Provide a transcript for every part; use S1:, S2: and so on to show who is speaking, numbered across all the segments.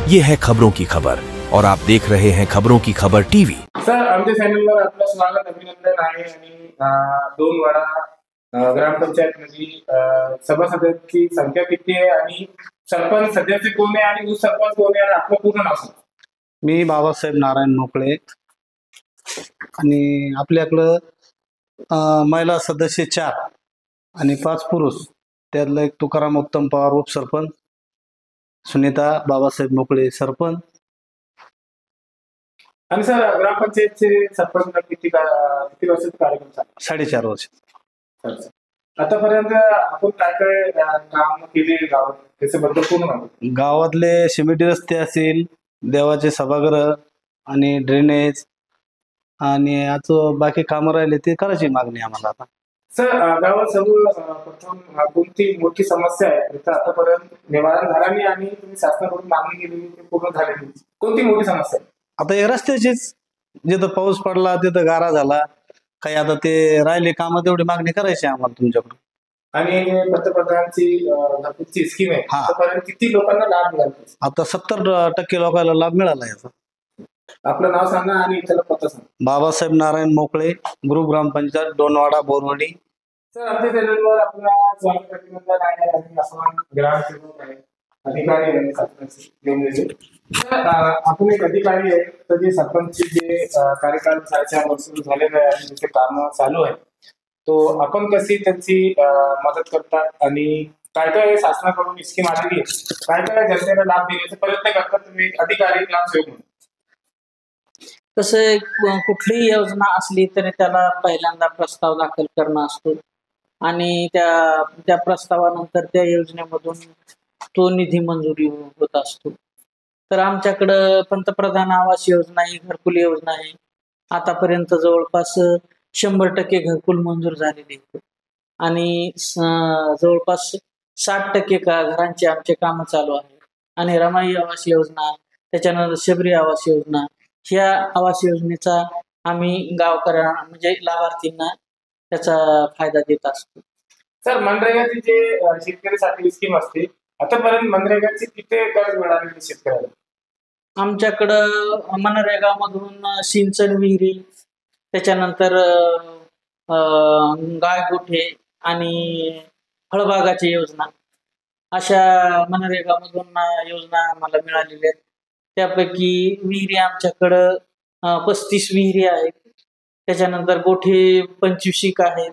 S1: ये है खबरों की खबर और आप देख रहे हैं खबरों की खबर टीवी।
S2: सर, आमच्या चॅनलवर आपलं स्वागत, अभिनंदन आहे। आणि दोनवाडा ग्रामपंचायत सभासदांची संख्या किती आहे आणि सरपंच सदस्य कोण आहे आणि उपसरपंच कोण आहे आणि आपलं पूर्ण नाव सांगा।
S3: मी बाबासाहेब नारायण मोकळे आणि आपल्याकडं महिला सदस्य 4 आणि 5 पुरुष, त्यातलं एक तुकाराम उत्तम पवार उपसरपंच, सुनीता बाबासाहेब मोकळे सरपंच।
S2: आणि सर, ग्रामपंचायतचे सरपंच किती वर्षाचा कार्यक्रम चालू?
S3: 4.5 वर्ष।
S2: आतापर्यंत आपण काय काय काम केले गावात त्याच्याबद्दल पूर्ण माहिती?
S3: गावातले सिमेंट रस्ते असतील, देवाचे सभागृह आणि ड्रेनेज आणि आज बाकी कामं राहिले ते करायची मागणी आम्हाला आता।
S2: सर, गावात प्रथम कोणती मोठी समस्या आहे तर आतापर्यंत निवारण झाला नाही आणि तुम्ही शासनाकडून मागणी केलेली ते पूर्ण झालेली, कोणती मोठी समस्या आहे?
S3: आता हे रस्त्याचीच, जिथं पाऊस पडला तिथं गारा झाला काही, आता ते राहिले कामं तेवढी मागणी करायची आम्हाला तुमच्याकडून।
S2: आणि पंतप्रधानांची घरकुलची स्कीम आहे, आतापर्यंत किती लोकांना लाभ मिळाला?
S3: आता 70% लोकांना लाभ मिळाला याचा।
S2: आपलं नाव सांगा आणि इथलं पत्ता सांगा।
S3: बाबासाहेब नारायण मोकळे, ग्रुप ग्रामपंचायत, दोनवाडा, बोरवडी।
S2: सर, आमच्या चॅनलवर आपला स्वागत, अभिनंदन आहे आणि आपण ग्रामसेवक आहे, अधिकारी आहे। आपण एक अधिकारी आहे, तर जे सरपंचचे जे कार्यकाल 4.5 वर्ष झालेलं आहे आणि त्याचे काम चालू आहे, तो आपण कशी त्यांची मदत करतात आणि काय काय शासनाकडून स्कीम आलेली आहे, काय काय जनतेला लाभ देण्याचा प्रयत्न करतात तुम्ही अधिकारी ग्रामसेवक म्हणून?
S4: तसं कुठलीही योजना असली तरी त्याला पहिल्यांदा प्रस्ताव दाखल करणं असतो आणि त्या प्रस्तावानंतर त्या योजनेमधून तो निधी मंजुरी होत असतो। तर आमच्याकडं पंतप्रधान आवास योजना ही घरकुल योजना आहे। आतापर्यंत जवळपास 100% घरकुल मंजूर झालेली आहे आणि जवळपास 60% घरांची आमचे कामं चालू आहे। आणि रमाई आवास योजना, त्याच्यानंतर शबरी आवास योजना, ह्या आवास योजनेचा आम्ही गावकऱ्यांना म्हणजे लाभार्थींना त्याचा फायदा देत असतो।
S2: सर, मनरेगाची जे शेतकऱ्यासाठी स्कीम असते, आतापर्यंत मनरेगाची किती कर्ज मिळालेली शेतकऱ्याला?
S4: आमच्याकडं मनरेगामधून सिंचन विहिरी, त्याच्यानंतर गायगोठे आणि फळबागाची योजना, अशा मनरेगामधून योजना आम्हाला मिळालेल्या आहेत। त्यापैकी विहिरी आमच्याकडं 35 विहिरी आहेत, त्याच्यानंतर गोठे 25 आहेत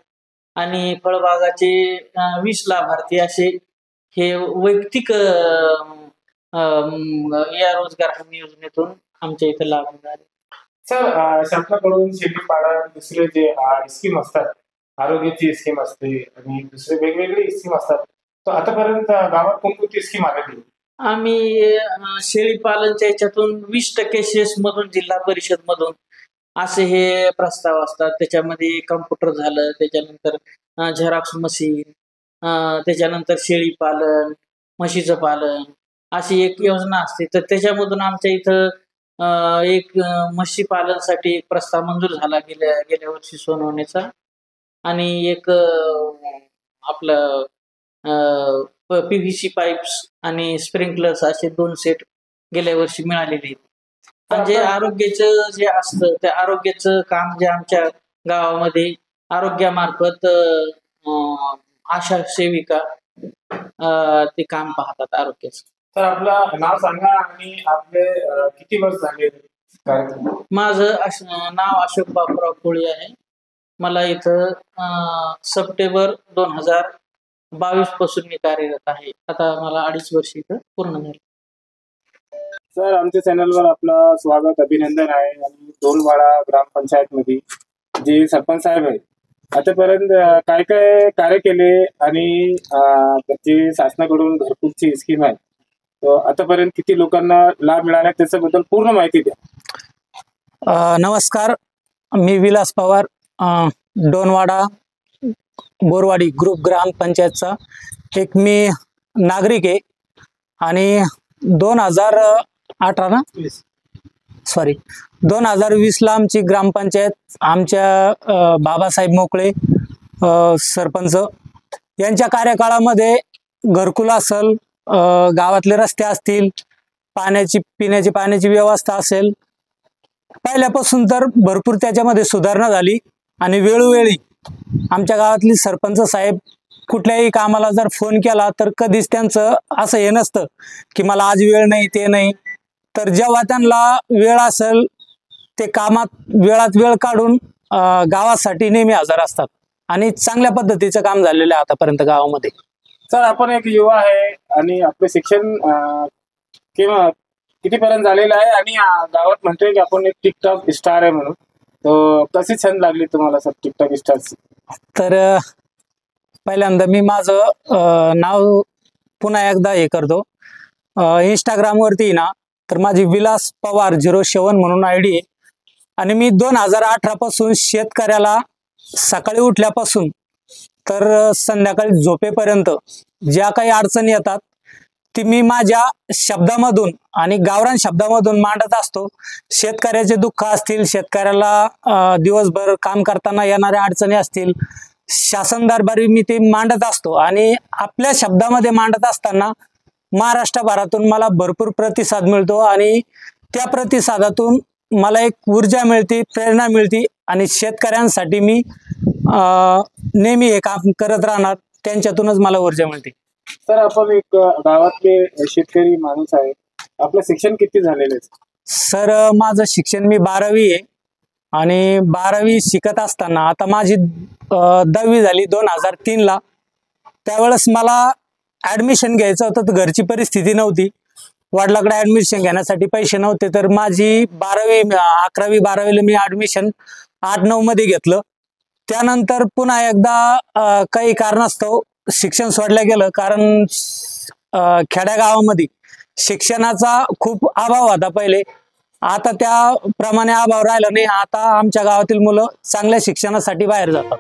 S4: आणि फळबागाचे 20 लाभार्थी असे हे वैयक्तिक या रोजगार हमी योजनेतून आमच्या इथे लाभ मिळाले।
S2: सर, शासनाकडून शेतीपालन दुसरे जे स्कीम असतात, आरोग्याची स्कीम असते आणि दुसरे वेगवेगळे स्कीम असतात, तर आतापर्यंत गावात कोणकोणती स्कीम आलेली?
S4: आम्ही शेळी पालनच्या याच्यातून 20% शेस मधून, जिल्हा परिषद मधून असे हे प्रस्ताव असतात। त्याच्यामध्ये कम्प्युटर झालं, त्याच्यानंतर झेरॉक्स मशीन, त्याच्यानंतर शेळी पालन, म्हशीचं पालन, अशी एक योजना असते। तर त्याच्यामधून आमच्या इथं एक म्हशी पालनसाठी एक प्रस्ताव मंजूर झाला गेल्या वर्षी सोनवण्याचा, आणि एक आपलं PVC पाईप्स आणि स्प्रिंकलर्स असे 2 सेट गेल्या वर्षी मिळालेले आहेत। म्हणजे आरोग्याचं जे असतं त्या आरोग्याचं काम जे आमच्या गावामध्ये आरोग्यामार्फत आशा सेविका ते काम पाहतात आरोग्याचं।
S2: तर आपलं नाव सांगा आणि आपले किती वर्ष झाले कार्यक्रम?
S4: माझं नाव अशोक बापूराव कोळी आहे। मला इथं सप्टेंबर 2022 पासून मी कार्यरत आहे। आता मला 2.5 वर्ष इथं पूर्ण झाले।
S2: सर, आमच्या चॅनलवर आपलं स्वागत, अभिनंदन आहे। आणि दोनवाडा ग्रामपंचायत मध्ये जे सरपंच साहेब आहेत, आतापर्यंत काय काय कार्य केले आणि जे शासनाकडून घरकुलची स्कीम आहे, तर आतापर्यंत किती लोकांना लाभ मिळाला त्याच्याबद्दल पूर्ण माहिती द्या।
S5: नमस्कार, मी विलास पवार, दोनवाडा बोरवाडी ग्रुप ग्रामपंचायतचा एक मी नागरिक आहे। आणि 2020 ला आमची ग्रामपंचायत आमच्या बाबासाहेब मोकळे सरपंच यांच्या कार्यकाळामध्ये घरकुल असेल, गावातले रस्ते असतील, पिण्याची पाण्याची व्यवस्था असेल, पहिल्यापासून तर भरपूर त्याच्यामध्ये सुधारणा झाली. आणि वेळोवेळी आमच्या गावातली सरपंच साहेब कुठल्याही कामाला जर फोन केला तर कधीच त्यांचं असं हे नसतं की मला आज वेळ नाही, ते नाही. तर जेव्हा त्यांना वेळ असेल ते कामात वेळात वेळ काढून गावासाठी नेहमी हजर असतात आणि चांगल्या पद्धतीचं काम झालेलं आहे आतापर्यंत गावामध्ये.
S2: सर, आपण एक युवा आहे आणि आपले शिक्षण किंवा कितीपर्यंत झालेलं आहे आणि गावात म्हणतोय की आपण एक टिकटॉक स्टार आहे म्हणून, तर कशी छंद लागली तुम्हाला सर टिकटॉक स्टारची?
S5: तर पहिल्यांदा मी माझं नाव पुन्हा एकदा हे करतो. इंस्टाग्रामवरती ना तर माझी विलास पवार 07 म्हणून ID आहे. आणि मी 2018 पासून शेतकऱ्याला सकाळी उठल्यापासून तर संध्याकाळी झोपेपर्यंत ज्या काही अडचणी येतात ती मी माझ्या शब्दामधून आणि गावरान शब्दामधून मांडत असतो. शेतकऱ्याचे दुःख असतील, शेतकऱ्याला दिवसभर काम करताना येणाऱ्या अडचणी असतील, शासन दरबारी मी ते मांडत असतो. आणि आपल्या शब्दामध्ये मांडत असताना महाराष्ट्रभरातून मला भरपूर प्रतिसाद मिळतो आणि त्या प्रतिसादातून मला एक ऊर्जा मिळते, प्रेरणा मिळते आणि शेतकऱ्यांसाठी मी नेहमी हे काम करत राहणार. त्यांच्यातूनच मला ऊर्जा मिळते.
S2: सर, आपण एक गावातले शेतकरी माणूस आहे, आपलं शिक्षण किती झालेलं आहे?
S5: सर, माझं शिक्षण मी 12वी आहे आणि 12वी शिकत असताना आता माझी 10वी झाली 2003 ला. त्यावेळेस मला ऍडमिशन घ्यायचं होतं तर घरची परिस्थिती नव्हती, वडिलाकडे ऍडमिशन घेण्यासाठी पैसे नव्हते. तर माझी 11वी 12वीला मी ऍडमिशन 8-9 मध्ये घेतलं. त्यानंतर पुन्हा एकदा काही कारणास्तव शिक्षण सोडलं गेलं, कारण खेड्यागावामध्ये शिक्षणाचा खूप अभाव होता पहिले. आता त्याप्रमाणे अभाव राहिला नाही. आता आमच्या गावातील मुलं चांगल्या शिक्षणासाठी बाहेर जातात.